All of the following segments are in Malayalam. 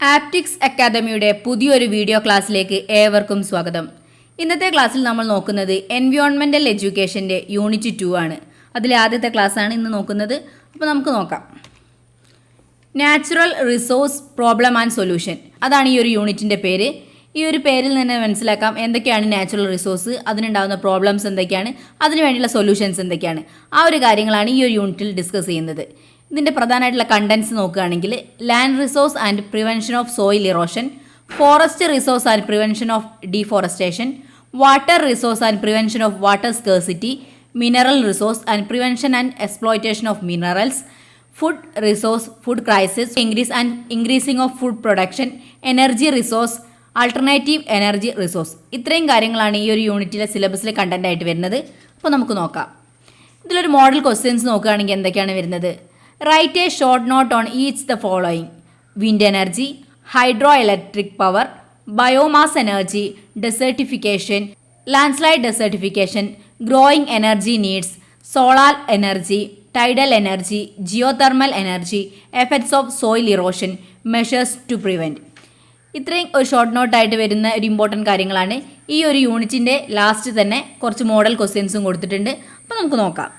ആപ്റ്റിക്സ് അക്കാദമിയുടെ പുതിയൊരു വീഡിയോ ക്ലാസ്സിലേക്ക് ഏവർക്കും സ്വാഗതം. ഇന്നത്തെ ക്ലാസ്സിൽ നമ്മൾ നോക്കുന്നത് എൻവയോൺമെൻറ്റൽ എഡ്യൂക്കേഷൻ്റെ യൂണിറ്റ് 2 ആണ്. അതിലെ ആദ്യത്തെ ക്ലാസ്സാണ് ഇന്ന് നോക്കുന്നത്. അപ്പോൾ നമുക്ക് നോക്കാം. Natural resource problem and solution, അതാണ് ഈ ഒരു യൂണിറ്റിൻ്റെ പേര്. ഈ ഒരു പേരിൽ തന്നെ മനസ്സിലാക്കാം എന്തൊക്കെയാണ് നാച്ചുറൽ റിസോഴ്സ്, അതിനുണ്ടാകുന്ന പ്രോബ്ലംസ് എന്തൊക്കെയാണ്, അതിനു വേണ്ടിയുള്ള സൊല്യൂഷൻസ് എന്തൊക്കെയാണ്. ആ ഒരു കാര്യങ്ങളാണ് ഈ ഒരു യൂണിറ്റിൽ ഡിസ്കസ് ചെയ്യുന്നത്. ഇതിൻ്റെ പ്രധാനമായിട്ടുള്ള കണ്ടൻസ് നോക്കുകയാണെങ്കിൽ land resource and prevention of soil erosion, forest resource and prevention of deforestation, water resource and prevention of water scarcity, mineral resource and prevention and exploitation of minerals, food resource, food crisis, increasing of food production, energy resource, alternative energy resource. ഇത്രയും കാര്യങ്ങളാണ് ഈ ഒരു യൂണിറ്റിലെ സിലബസിലെ കണ്ടന്റ് ആയിട്ട് വരുന്നത്. അപ്പോൾ നമുക്ക് നോക്കാം. ഇതിലൊരു മോഡൽ ക്വസ്റ്റ്യൻസ് നോക്കുകയാണെങ്കിൽ എന്തൊക്കെയാണ് വരുന്നത്? Write a short note on each the following: wind energy, hydro electric power, biomass energy, desertification, landslide desertification, growing energy needs, solar energy, tidal energy, geothermal energy, effects of soil erosion, measures to prevent. ഇത്രയും ഒരു ഷോർട്ട് നോട്ടായിട്ട് വരുന്ന ഒരു ഇമ്പോർട്ടൻറ്റ് കാര്യങ്ങളാണ്. ഈ ഒരു യൂണിറ്റിൻ്റെ ലാസ്റ്റ് തന്നെ കുറച്ച് മോഡൽ ക്വസ്റ്റ്യൻസും കൊടുത്തിട്ടുണ്ട്. അപ്പോൾ നമുക്ക് നോക്കാം.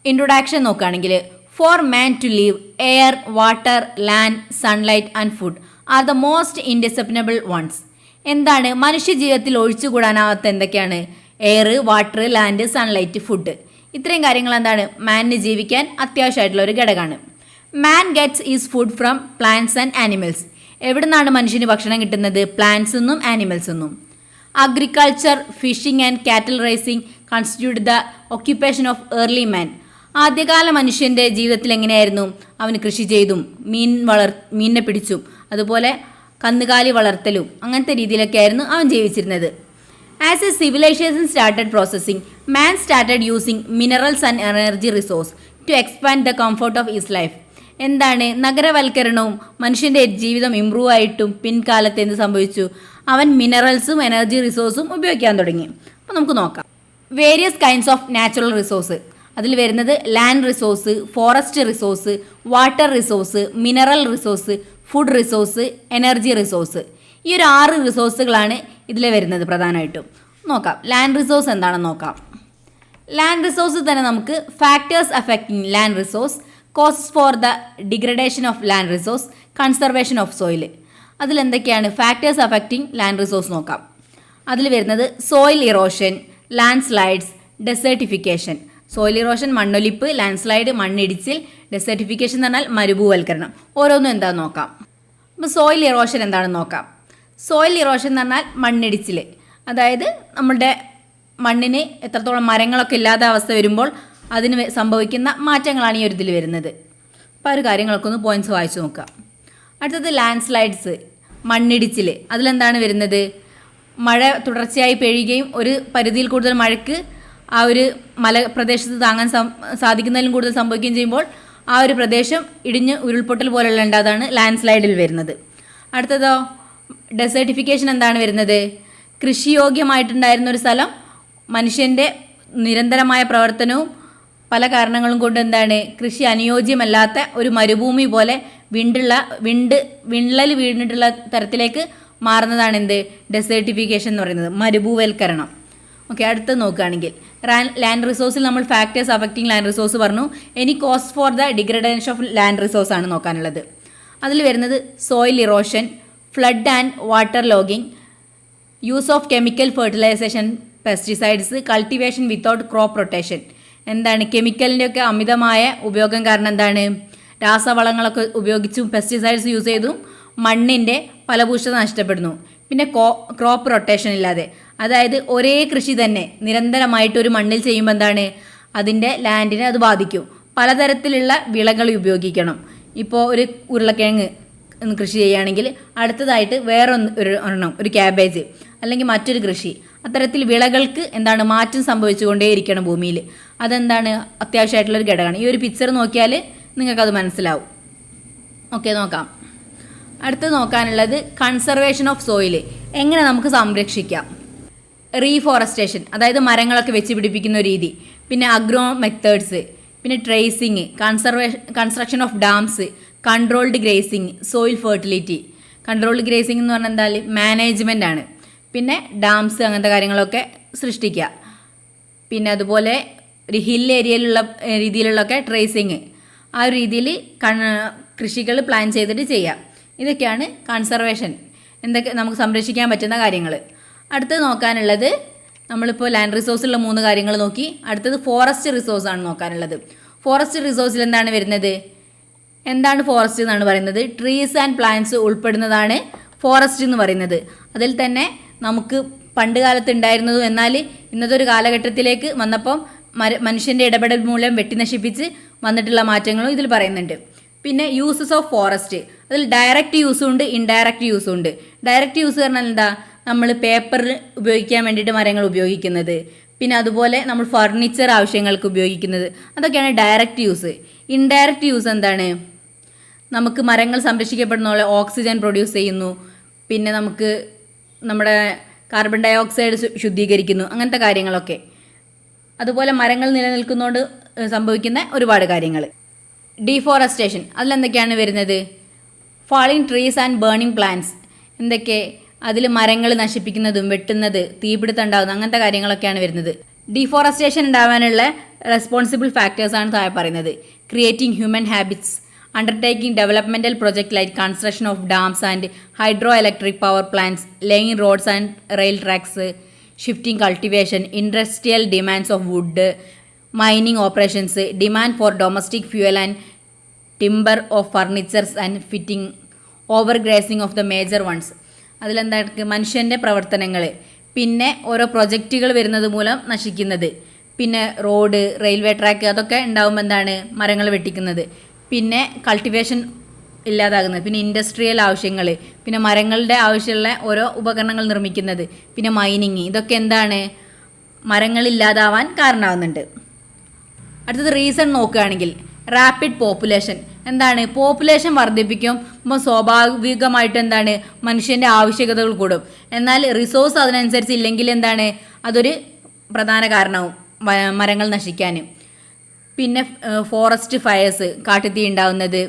ഇൻട്രൊഡക്ഷൻ നോക്കുകയാണെങ്കിൽ for man to live, air, water, land, sunlight and food are the most indispensable ones. എന്താണ് മനുഷ്യ ജീവിതത്തിൽ ഒഴിച്ചുകൂടാനാവാത്ത എന്തൊക്കെയാണ്? Air, water, land, sunlight, food. ഇത്രയും കാര്യങ്ങൾ എന്താണ് മാനിന് ജീവിക്കാൻ അത്യാവശ്യമായിട്ടുള്ള ഒരു ഘടകമാണ്. Man gets his food from plants and animals. എവിടെ നിന്നാണ് മനുഷ്യന് ഭക്ഷണം കിട്ടുന്നത്? പ്ലാന്റ്സ് നിന്നും ആനിമൽസ് നിന്നും. Agriculture, fishing and cattle raising constitute the occupation of early man. ആദ്യകാല മനുഷ്യൻ്റെ ജീവിതത്തിൽ എങ്ങനെയായിരുന്നു? അവന് കൃഷി ചെയ്തും മീനിനെ പിടിച്ചും അതുപോലെ കന്നുകാലി വളർത്തലും അങ്ങനത്തെ രീതിയിലൊക്കെ ആയിരുന്നു അവൻ ജീവിച്ചിരുന്നത്. As a civilisation started processing, man started using minerals and energy resource to expand the comfort of his life. എന്താണ് നഗരവൽക്കരണവും മനുഷ്യൻ്റെ ജീവിതം ഇമ്പ്രൂവ് ആയിട്ടും പിൻകാലത്ത് എന്ത് സംഭവിച്ചു? അവൻ മിനറൽസും എനർജി റിസോഴ്സും ഉപയോഗിക്കാൻ തുടങ്ങി. അപ്പോൾ നമുക്ക് നോക്കാം. Various kinds of natural resource. അതിൽ വരുന്നത് land resource, forest resource, water resource, mineral resource, food resource, energy resource. ഈ ഒരു 6 റിസോഴ്സുകളാണ് ഇതിൽ വരുന്നത് പ്രധാനമായിട്ടും. നോക്കാം ലാൻഡ് റിസോഴ്സ് എന്താണെന്ന് നോക്കാം. ലാൻഡ് റിസോഴ്സ് തന്നെ നമുക്ക് factors affecting land resource, causes for the degradation of land resource, conservation of soil. അതിലെന്തൊക്കെയാണ് ഫാക്ടേഴ്സ് അഫക്റ്റിംഗ് ലാൻഡ് റിസോഴ്സ് നോക്കാം. അതിൽ വരുന്നത് soil erosion, landslides, desertification. Soil erosion മണ്ണൊലിപ്പ്, ലാൻഡ് സ്ലൈഡ് മണ്ണിടിച്ചിൽ, ഡെസേർട്ടിഫിക്കേഷൻ എന്ന് പറഞ്ഞാൽ മരുഭൂവൽക്കരണം. ഓരോന്നും എന്താണെന്ന് നോക്കാം. അപ്പോൾ സോയിൽ ഇറോഷൻ എന്താണെന്ന് നോക്കാം. സോയിൽ ഇറോഷൻ എന്ന് പറഞ്ഞാൽ മണ്ണിടിച്ചിൽ, അതായത് നമ്മുടെ മണ്ണിന് എത്രത്തോളം മരങ്ങളൊക്കെ ഇല്ലാത്ത അവസ്ഥ വരുമ്പോൾ അതിന് സംഭവിക്കുന്ന മാറ്റങ്ങളാണ് ഈ ഒരു ഇതിൽ വരുന്നത്. അപ്പോൾ ആ ഒരു കാര്യങ്ങളൊക്കെ ഒന്ന് പോയിൻറ്റ്സ് വായിച്ചു നോക്കാം. അടുത്തത് ലാൻഡ് സ്ലൈഡ്സ്, മണ്ണിടിച്ചിൽ. അതിലെന്താണ് വരുന്നത്? മഴ തുടർച്ചയായി പെയ്യുകയും ഒരു പരിധിയിൽ കൂടുതൽ മഴയ്ക്ക് ആ ഒരു മലപ്രദേശത്ത് താങ്ങാൻ സാധിക്കുന്നതിലും കൂടുതൽ സംഭവിക്കുകയും ചെയ്യുമ്പോൾ ആ ഒരു പ്രദേശം ഇടിഞ്ഞ് ഉരുൾപൊട്ടൽ പോലുള്ള ഉണ്ടാതാണ് ലാൻഡ് സ്ലൈഡിൽ വരുന്നത്. അടുത്തതോ ഡെസേർട്ടിഫിക്കേഷൻ എന്താണ് വരുന്നത്? കൃഷിയോഗ്യമായിട്ടുണ്ടായിരുന്ന ഒരു സ്ഥലം മനുഷ്യൻ്റെ നിരന്തരമായ പ്രവർത്തനവും പല കാരണങ്ങളും കൊണ്ട് എന്താണ് കൃഷി അനുയോജ്യമല്ലാത്ത ഒരു മരുഭൂമി പോലെ വിള്ളൽ വീണിട്ടുള്ള തരത്തിലേക്ക് മാറുന്നതാണ് എന്ത്? ഡെസേർട്ടിഫിക്കേഷൻ എന്ന് പറയുന്നത്, മരുഭൂവൽക്കരണം. ഓക്കെ, അടുത്ത് നോക്കുകയാണെങ്കിൽ ലാൻഡ് റിസോഴ്സിൽ നമ്മൾ ഫാക്ടേഴ്സ് അഫക്റ്റിംഗ് ലാൻഡ് റിസോഴ്സ് പറഞ്ഞു. ഇനി cost for the degradation of land resource ആണ് നോക്കാനുള്ളത്. അതിൽ വരുന്നത് soil erosion, flood and water logging, use of chemical fertilization, pesticides, cultivation without crop rotation. എന്താണ് കെമിക്കലിൻ്റെയൊക്കെ അമിതമായ ഉപയോഗം കാരണം എന്താണ് രാസവളങ്ങളൊക്കെ ഉപയോഗിച്ചും പെസ്റ്റിസൈഡ്സ് യൂസ് ചെയ്തും മണ്ണിൻ്റെ ഫലഭൂഷ്ഠത നഷ്ടപ്പെടുന്നു. പിന്നെ ക്രോപ്പ് റൊട്ടേഷൻ ഇല്ലാതെ, അതായത് ഒരേ കൃഷി തന്നെ നിരന്തരമായിട്ട് ഒരു മണ്ണിൽ ചെയ്യുമ്പോൾ എന്താണ് അതിൻ്റെ ലാൻഡിനെ അത് ബാധിക്കും. പലതരത്തിലുള്ള വിളകൾ ഉപയോഗിക്കണം. ഇപ്പോൾ ഒരു ഉരുളക്കിഴങ്ങ് കൃഷി ചെയ്യുകയാണെങ്കിൽ അടുത്തതായിട്ട് ഒരു ക്യാബേജ് അല്ലെങ്കിൽ മറ്റൊരു കൃഷി, അത്തരത്തിൽ വിളകൾക്ക് എന്താണ് മാറ്റം സംഭവിച്ചുകൊണ്ടേയിരിക്കണം ഭൂമിയിൽ. അതെന്താണ് അത്യാവശ്യമായിട്ടുള്ളൊരു ഘടകമാണ്. ഈ ഒരു പിക്ചർ നോക്കിയാൽ നിങ്ങൾക്കത് മനസ്സിലാവും. ഓക്കെ, നോക്കാം. അടുത്ത് നോക്കാനുള്ളത് കൺസർവേഷൻ ഓഫ് സോയിൽ, എങ്ങനെ നമുക്ക് സംരക്ഷിക്കാം. റീഫോറസ്റ്റേഷൻ, അതായത് മരങ്ങളൊക്കെ വെച്ച് പിടിപ്പിക്കുന്ന രീതി. പിന്നെ അഗ്രോ മെത്തേഡ്സ്, പിന്നെ tracing, construction of dams, controlled gracing, soil fertility. Controlled grazing എന്ന് പറഞ്ഞാൽ എന്താ മാനേജ്മെൻ്റ് ആണ്. പിന്നെ ഡാംസ് അങ്ങനത്തെ കാര്യങ്ങളൊക്കെ സൃഷ്ടിക്കുക. പിന്നെ അതുപോലെ ഒരു ഹിൽ ഏരിയയിലുള്ള രീതിയിലുള്ളൊക്കെ ട്രേസിങ്, ആ ഒരു രീതിയിൽ കൃഷികൾ പ്ലാൻ ചെയ്തിട്ട് ചെയ്യാം. ഇതൊക്കെയാണ് കൺസർവേഷൻ, എന്തൊക്കെ നമുക്ക് സംരക്ഷിക്കാൻ പറ്റുന്ന കാര്യങ്ങൾ. അടുത്തത് നോക്കാനുള്ളത്, നമ്മളിപ്പോൾ ലാൻഡ് റിസോഴ്സുള്ള 3 കാര്യങ്ങൾ നോക്കി. അടുത്തത് ഫോറസ്റ്റ് റിസോഴ്സാണ് നോക്കാനുള്ളത്. ഫോറസ്റ്റ് റിസോഴ്സിൽ എന്താണ് വരുന്നത്? എന്താണ് ഫോറസ്റ്റ് എന്നാണ് പറയുന്നത്? ട്രീസ് ആൻഡ് പ്ലാന്റ്സ് ഉൾപ്പെടുന്നതാണ് ഫോറസ്റ്റ് എന്ന് പറയുന്നത്. അതിൽ തന്നെ നമുക്ക് പണ്ട് കാലത്ത് ഉണ്ടായിരുന്നതും എന്നാൽ ഇന്നത്തെ ഒരു കാലഘട്ടത്തിലേക്ക് വന്നപ്പം മനുഷ്യൻ്റെ ഇടപെടൽ മൂലം വെട്ടിനശിപ്പിച്ച് വന്നിട്ടുള്ള മാറ്റങ്ങളും ഇതിൽ പറയുന്നുണ്ട്. പിന്നെ യൂസസ് ഓഫ് ഫോറസ്റ്റ്, അതിൽ ഡയറക്റ്റ് യൂസും ഉണ്ട്, ഇൻഡയറക്റ്റ് യൂസും ഉണ്ട്. ഡയറക്റ്റ് യൂസ് പറഞ്ഞാൽ എന്താ? നമ്മൾ പേപ്പറിൽ ഉപയോഗിക്കാൻ വേണ്ടിയിട്ട് മരങ്ങൾ ഉപയോഗിക്കുന്നത്, പിന്നെ അതുപോലെ നമ്മൾ ഫർണിച്ചർ ആവശ്യങ്ങൾക്ക് ഉപയോഗിക്കുന്നത്, അതൊക്കെയാണ് ഡയറക്റ്റ് യൂസ്. ഇൻഡയറക്റ്റ് യൂസ് എന്താണ്? നമുക്ക് മരങ്ങൾ സംരക്ഷിക്കപ്പെടുന്ന പോലെ ഓക്സിജൻ പ്രൊഡ്യൂസ് ചെയ്യുന്നു, പിന്നെ നമുക്ക് നമ്മുടെ കാർബൺ ഡൈ ഓക്സൈഡ് ശുദ്ധീകരിക്കുന്നു, അങ്ങനത്തെ കാര്യങ്ങളൊക്കെ. അതുപോലെ മരങ്ങൾ നിലനിൽക്കുന്നതുകൊണ്ട് സംഭവിക്കുന്ന ഒരുപാട് കാര്യങ്ങൾ. ഡീഫോറസ്റ്റേഷൻ, അതിലെന്തൊക്കെയാണ് വരുന്നത്? Falling trees and burning plants, എന്തൊക്കെ? അതിൽ മരങ്ങൾ നശിപ്പിക്കുന്നതും വെട്ടുന്നത്, തീപിടുത്തം ഉണ്ടാകുന്നത്, അങ്ങനത്തെ കാര്യങ്ങളൊക്കെയാണ് വരുന്നത്. ഡീഫോറസ്റ്റേഷൻ ഉണ്ടാവാനുള്ള റെസ്പോൺസിബിൾ ഫാക്ടേഴ്സാണ് താഴെ പറയുന്നത്. Creating human habits, undertaking developmental project like construction of dams and hydro electric power plants, laying roads and rail tracks, shifting cultivation, industrial demands of wood, mining operations, demand for domestic fuel and timber of furnitures and fitting, overgrazing of the major ones. അതിലെന്താണ്? മനുഷ്യൻ്റെ പ്രവർത്തനങ്ങൾ, പിന്നെ ഓരോ പ്രൊജക്റ്റുകൾ വരുന്നത് മൂലം നശിക്കുന്നത്, പിന്നെ റോഡ്, റെയിൽവേ ട്രാക്ക്, അതൊക്കെ ഉണ്ടാകുമ്പോൾ എന്താണ്? മരങ്ങൾ വെട്ടിക്കുന്നത്, പിന്നെ കൾട്ടിവേഷൻ ഇല്ലാതാകുന്നത്, പിന്നെ ഇൻഡസ്ട്രിയൽ ആവശ്യങ്ങൾ, പിന്നെ മരങ്ങളുടെ ആവശ്യമുള്ള ഓരോ ഉപകരണങ്ങൾ നിർമ്മിക്കുന്നത്, പിന്നെ മൈനിങ്, ഇതൊക്കെ എന്താണ്? മരങ്ങളില്ലാതാവാൻ കാരണമാകുന്നുണ്ട്. അടുത്തത് റീസൺ നോക്കുകയാണെങ്കിൽ, റാപ്പിഡ് പോപ്പുലേഷൻ, എന്താണ്? പോപ്പുലേഷൻ വർദ്ധിപ്പിക്കുമ്പോൾ സ്വാഭാവികമായിട്ട് എന്താണ്? മനുഷ്യൻ്റെ ആവശ്യകതകൾ കൂടും. എന്നാൽ റിസോഴ്സ് അതിനനുസരിച്ച് ഇല്ലെങ്കിൽ എന്താണ്? അതൊരു പ്രധാന കാരണവും മരങ്ങൾ നശിക്കാൻ. പിന്നെ ഫോറസ്റ്റ് ഫയേഴ്സ്, കാട്ടുതീ ഉണ്ടാകുന്നത്,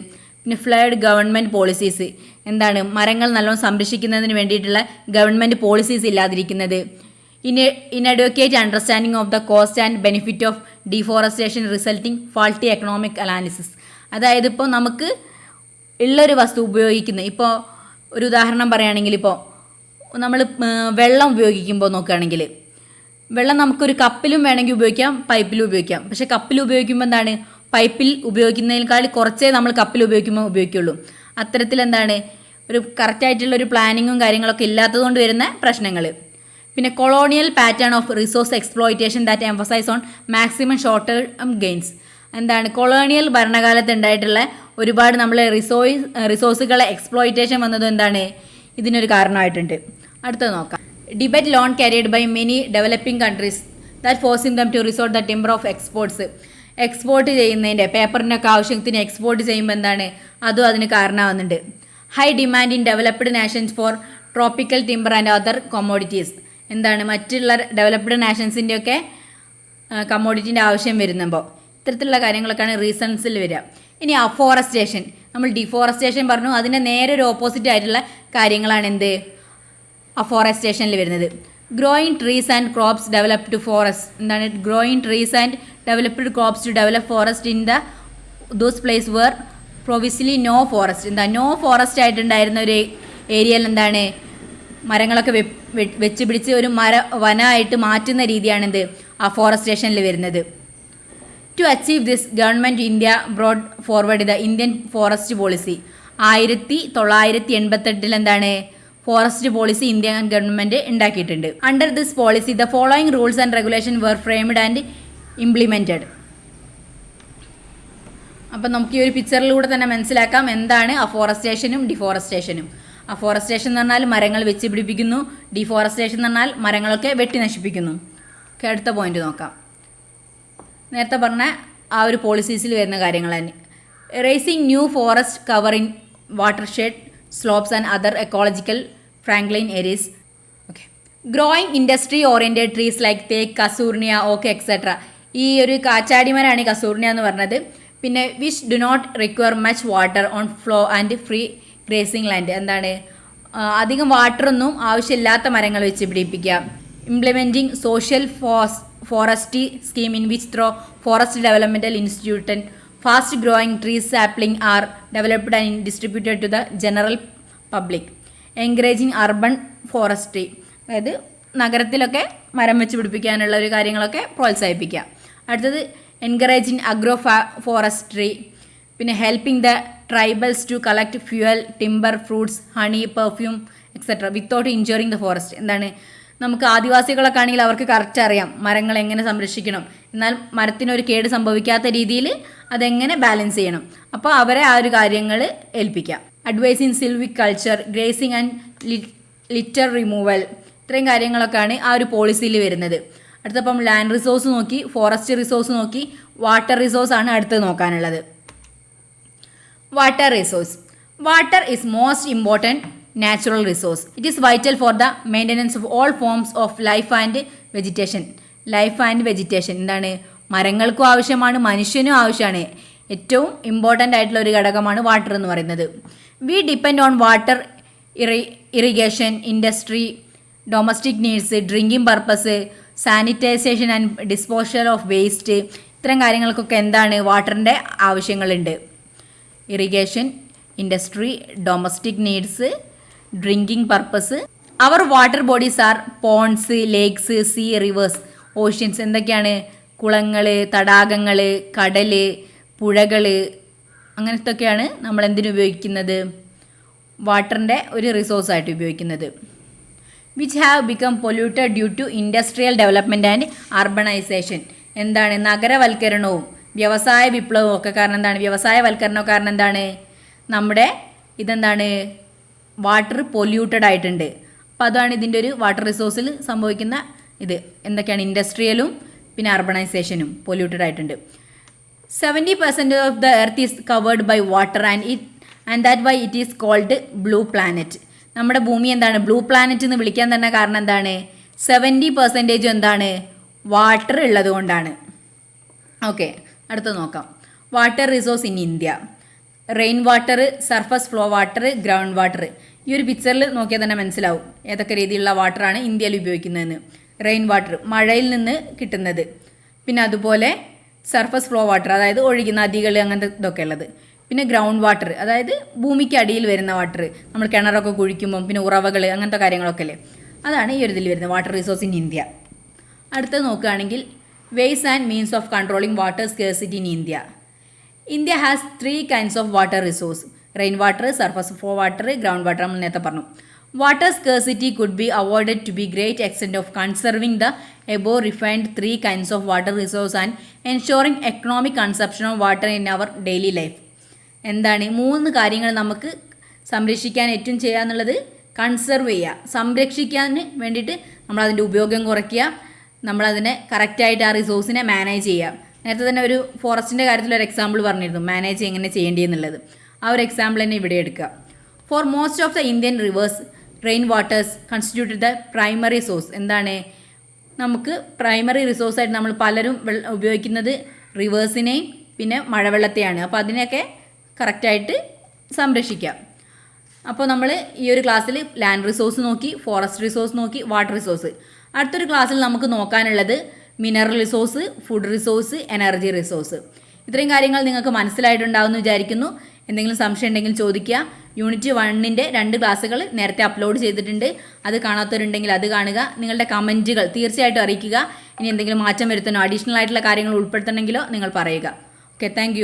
പിന്നെ ഫ്ലഡ് ഗവൺമെൻറ് പോളിസീസ്, എന്താണ്? മരങ്ങൾ നല്ലോണം സംരക്ഷിക്കുന്നതിന് വേണ്ടിയിട്ടുള്ള ഗവൺമെൻറ് പോളിസീസ് ഇല്ലാതിരിക്കുന്നത്. Inadequate understanding of the cost and benefit of deforestation resulting faulty economic analysis, അതായത് ഇപ്പോൾ നമുക്ക് ഉള്ളൊരു വസ്തു ഉപയോഗിക്കുന്നത്, ഇപ്പോൾ ഒരു ഉദാഹരണം പറയുകയാണെങ്കിൽ, ഇപ്പോൾ നമ്മൾ വെള്ളം ഉപയോഗിക്കുമ്പോൾ നോക്കുകയാണെങ്കിൽ, വെള്ളം നമുക്കൊരു കപ്പിലും വേണമെങ്കിൽ ഉപയോഗിക്കാം, പൈപ്പിലും ഉപയോഗിക്കാം. പക്ഷേ കപ്പിൽ ഉപയോഗിക്കുമ്പോൾ എന്താണ്? പൈപ്പിൽ ഉപയോഗിക്കുന്നതിനേക്കാൾ കുറച്ചേ നമ്മൾ കപ്പിൽ ഉപയോഗിക്കുമ്പോൾ ഉപയോഗിക്കുള്ളൂ. അത്തരത്തിൽ എന്താണ്? ഒരു കറക്റ്റായിട്ടുള്ള ഒരു പ്ലാനിങ്ങും കാര്യങ്ങളൊക്കെ ഇല്ലാത്തതുകൊണ്ട് വരുന്ന പ്രശ്നങ്ങൾ. പിന്നെ colonial pattern of resource exploitation that emphasise on maximum short term gains, എന്താണ്? കൊളോണിയൽ ഭരണകാലത്ത് ഉണ്ടായിട്ടുള്ള ഒരുപാട് നമ്മളെ റിസോഴ്സുകളെ എക്സ്പ്ലോയിറ്റേഷൻ വന്നതും എന്താണ്? ഇതിനൊരു കാരണമായിട്ടുണ്ട്. അടുത്തത് നോക്കാം. Debate loan carried by many developing countries that forcing them to resort the timber of exports, export ചെയ്യുന്നതിൻ്റെ പേപ്പറിനൊക്കെ ആവശ്യത്തിന് എക്സ്പോർട്ട് ചെയ്യുമ്പോൾ എന്താണ്? അതും അതിന് കാരണമാകുന്നുണ്ട്. High demand in developed nations for tropical timber and other commodities, എന്താണ്? മറ്റുള്ള ഡെവലപ്ഡ് നാഷൻസിൻ്റെയൊക്കെ കമ്മോഡിറ്റിൻ്റെ ആവശ്യം വരുമ്പോൾ ഇത്തരത്തിലുള്ള കാര്യങ്ങളൊക്കെയാണ് റീസൺസിൽ വരിക. ഇനി അഫോറസ്റ്റേഷൻ, നമ്മൾ ഡിഫോറസ്റ്റേഷൻ പറഞ്ഞു, അതിൻ്റെ നേരെ ഒരു ഓപ്പോസിറ്റ് ആയിട്ടുള്ള കാര്യങ്ങളാണ് എന്ത്? അഫോറസ്റ്റേഷനിൽ വരുന്നത്. Growing trees and crops developed to forest, എന്താണ്? Growing trees and developed crops to develop forest in those places where previously no forest, എന്താ? നോ ഫോറസ്റ്റ് ആയിട്ടുണ്ടായിരുന്ന ഒരു ഏരിയയിൽ എന്താണ്? മരങ്ങളൊക്കെ വെച്ച് പിടിച്ച് ഒരു വനമായിട്ട് മാറ്റുന്ന രീതിയാണ് എന്ത്? അഫോറസ്റ്റേഷനിൽ വരുന്നത്. To achieve this government India brought forward the Indian forest policy, 1988 എന്താണ്? ഫോറസ്റ്റ് പോളിസി ഇന്ത്യൻ ഗവൺമെൻറ് ഉണ്ടാക്കിയിട്ടുണ്ട്. Under this policy the following rules and regulation were framed and implemented. അപ്പം നമുക്ക് ഈ ഒരു പിക്ചറിലൂടെ തന്നെ മനസ്സിലാക്കാം എന്താണ് അഫോറസ്റ്റേഷനും ഡിഫോറസ്റ്റേഷനും. അഫോറസ്റ്റേഷൻ എന്ന് പറഞ്ഞാൽ മരങ്ങൾ വെച്ച് പിടിപ്പിക്കുന്നു, ഡിഫോറസ്റ്റേഷൻ എന്ന് പറഞ്ഞാൽ മരങ്ങളൊക്കെ വെട്ടി നശിപ്പിക്കുന്നു. ഓക്കെ, അടുത്ത പോയിന്റ് നോക്കാം. നേരത്തെ പറഞ്ഞ ആ ഒരു പോളിസീസിൽ വരുന്ന കാര്യങ്ങൾ തന്നെ. Raising new forest cover in watershed slopes and other ecological fragile areas. Okay, growing industry oriented trees like thekku, casuarina, okay etcetera. ഈ ഒരു കാച്ചാടിമരാണ് ഈ കസൂർണിയ എന്ന് പറഞ്ഞത്. പിന്നെ which do not require much water on fallow and free grazing land, എന്താണ്? അധികം വാട്ടറൊന്നും ആവശ്യമില്ലാത്ത മരങ്ങൾ വെച്ച് പിടിപ്പിക്കുക. Implementing social forestry scheme in which through forest developmental institute and fast growing trees sapling are developed and distributed to the general public. Encouraging urban forestry, അതായത് നഗരത്തിലൊക്കെ മരം വെച്ച് പിടിപ്പിക്കാനുള്ള ഒരു കാര്യങ്ങളൊക്കെ പ്രോത്സാഹിപ്പിക്കുക. അടുത്തത് എൻകറേജിങ് അഗ്രോ ഫോറസ്ട്രി, പിന്നെ helping the tribals to collect fuel, timber, fruits, honey, perfume etcetera without injuring the forest. എന്താണ്, നമുക്ക് ആദിവാസികളൊക്കെ ആണെങ്കിൽ അവർക്ക് കറക്റ്റ് അറിയാം മരങ്ങൾ എങ്ങനെ സംരക്ഷിക്കണം, എന്നാൽ മരത്തിനൊരു കേട് സംഭവിക്കാത്ത രീതിയിൽ അതെങ്ങനെ ബാലൻസ് ചെയ്യണം. അപ്പോൾ അവരെ ആ ഒരു കാര്യങ്ങൾ ഏൽപ്പിക്കാം. Advice in silviculture, grazing and litter removal, ഇത്രയും കാര്യങ്ങളൊക്കെയാണ് ആ ഒരു പോളിസിയിൽ വരുന്നത്. അടുത്തപ്പം ലാൻഡ് റിസോഴ്സ് നോക്കി, ഫോറസ്റ്റ് റിസോഴ്സ് നോക്കി, വാട്ടർ റിസോഴ്സ് ആണ് അടുത്ത് നോക്കാനുള്ളത്. Water resource. Water is most important natural resource. It is vital for the maintenance of all forms of life and vegetation. Life and vegetation എന്താണ്, മരങ്ങൾക്കും ആവശ്യമാണ്, മനുഷ്യനും ആവശ്യമാണ്. ഏറ്റവും ഇമ്പോർട്ടൻ്റ് ആയിട്ടുള്ള ഒരു ഘടകമാണ് വാട്ടർ എന്ന് പറയുന്നത്. We depend on water irrigation, industry, domestic needs, drinking purpose, sanitization and disposal of waste, ഇത്തരം കാര്യങ്ങൾക്കൊക്കെ എന്താണ് വാട്ടറിൻ്റെ ആവശ്യങ്ങളുണ്ട്. Irrigation, industry, domestic needs, drinking purpose. Our water bodies are ponds, lakes, sea, rivers, oceans. എന്തൊക്കെയാണ്, കുളങ്ങൾ, തടാകങ്ങൾ, കടൽ, പുഴകൾ, അങ്ങനത്തൊക്കെയാണ് നമ്മൾ എന്തിനു ഉപയോഗിക്കുന്നത്, വാട്ടറിൻ്റെ ഒരു റിസോഴ്സായിട്ട് ഉപയോഗിക്കുന്നത്. Which have become polluted due to industrial development and urbanisation. എന്താണ്, നഗരവൽക്കരണവും വ്യവസായ വിപ്ലവവും ഒക്കെ കാരണം എന്താണ്, വ്യവസായവൽക്കരണം കാരണം എന്താണ്, നമ്മുടെ ഇതെന്താണ്, വാട്ടർ പൊല്യൂട്ടഡ് ആയിട്ടുണ്ട്. അപ്പോൾ അതാണ് ഇതിൻ്റെ ഒരു വാട്ടർ റിസോഴ്സിൽ സംഭവിക്കുന്ന ഇത്. എന്തൊക്കെയാണ്, ഇൻഡസ്ട്രിയലും പിന്നെ അർബണൈസേഷനും പൊല്യൂട്ടഡ് ആയിട്ടുണ്ട്. 70% of the earth is covered by water and that why it is called blue planet. നമ്മുടെ ഭൂമി എന്താണ്, ബ്ലൂ പ്ലാനറ്റ് എന്ന് വിളിക്കാൻ തന്നെ കാരണം എന്താണ്, 70% എന്താണ്, വാട്ടർ ഉള്ളത് കൊണ്ടാണ്. ഓക്കെ, അടുത്ത് നോക്കാം. Water resource in India. Rain water, surface flow water, ground water. ഈ ഒരു പിക്ചറിൽ നോക്കിയാൽ തന്നെ മനസ്സിലാവും ഏതൊക്കെ രീതിയിലുള്ള വാട്ടറാണ് ഇന്ത്യയിൽ ഉപയോഗിക്കുന്നതെന്ന്. റെയിൻ വാട്ടർ മഴയിൽ നിന്ന് കിട്ടുന്നത്, പിന്നെ അതുപോലെ സർഫസ് ഫ്ലോ വാട്ടർ അതായത് ഒഴുകുന്ന നദികൾ അങ്ങനത്തെ ഇതൊക്കെ ഉള്ളത്, പിന്നെ ഗ്രൗണ്ട് വാട്ടർ അതായത് ഭൂമിക്ക് അടിയിൽ വരുന്ന വാട്ടർ, നമ്മൾ കിണറൊക്കെ കുഴിക്കുമ്പം പിന്നെ ഉറവകൾ അങ്ങനത്തെ കാര്യങ്ങളൊക്കെ അല്ലേ, അതാണ് ഈ ഒരു ഇതിൽ വരുന്നത് വാട്ടർ റിസോഴ്സ് ഇൻ ഇന്ത്യ. അടുത്തത് നോക്കുകയാണെങ്കിൽ ways and means of controlling water scarcity in India. India has 3 kinds of water resource: rain water, surface flow water, ground water. നമ്മൾ നേരത്തെ പറഞ്ഞു. Water scarcity could be avoided to be great extent of conserving the above refined 3 kinds of water resource and ensuring economic consumption of water in our daily life. എന്താണ് 3 കാര്യങ്ങൾ നമുക്ക് സംരക്ഷിക്കാൻ ഏറ്റവും ചെയ്യുക എന്നുള്ളത്? കൺസർവ് ചെയ്യുക, സംരക്ഷിക്കാൻ വേണ്ടിയിട്ട് നമ്മളതിൻ്റെ ഉപയോഗം കുറയ്ക്കുക, നമ്മളതിനെ കറക്റ്റായിട്ട് ആ റിസോഴ്സിനെ മാനേജ് ചെയ്യുക. നേരത്തെ തന്നെ ഒരു ഫോറസ്റ്റിൻ്റെ കാര്യത്തിൽ ഒരു എക്സാമ്പിൾ പറഞ്ഞിരുന്നു, മാനേജ് എങ്ങനെ ചെയ്യേണ്ടതെന്നുള്ളത്. ആ ഒരു എക്സാമ്പിൾ തന്നെ ഇവിടെ എടുക്കുക. For most of the Indian rivers rain waters constituted the primary source. എന്താണ് നമുക്ക് പ്രൈമറി റിസോഴ്സായിട്ട് നമ്മൾ പലരും ഉപയോഗിക്കുന്നത് റിവേഴ്സിനെയും പിന്നെ മഴവെള്ളത്തെയാണ്. അപ്പോൾ അതിനെയൊക്കെ കറക്റ്റായിട്ട് സംരക്ഷിക്കാം. അപ്പോൾ നമ്മൾ ഈ ഒരു ക്ലാസ്സിൽ ലാൻഡ് റിസോഴ്സ് നോക്കി, ഫോറസ്റ്റ് റിസോഴ്സ് നോക്കി, വാട്ടർ റിസോഴ്സ്. അടുത്തൊരു ക്ലാസ്സിൽ നമുക്ക് നോക്കാനുള്ളത് mineral resource, food resource, energy resource. ഇത്രയും കാര്യങ്ങൾ നിങ്ങൾക്ക് മനസ്സിലായിട്ടുണ്ടാവുമെന്ന് വിചാരിക്കുന്നു. എന്തെങ്കിലും സംശയം ഉണ്ടെങ്കിൽ ചോദിക്കുക. യൂണിറ്റ് 1ൻ്റെ 2 ക്ലാസ്സുകൾ നേരത്തെ അപ്ലോഡ് ചെയ്തിട്ടുണ്ട്. അത് കാണാത്തവരുണ്ടെങ്കിൽ അത് കാണുക. നിങ്ങളുടെ കമൻറ്റുകൾ തീർച്ചയായിട്ടും അറിയിക്കുക. ഇനി എന്തെങ്കിലും മാറ്റം വരുത്തണോ അഡീഷണൽ ആയിട്ടുള്ള കാര്യങ്ങൾ ഉൾപ്പെടുത്തണമെങ്കിലോ നിങ്ങൾ പറയുക. Okay, thank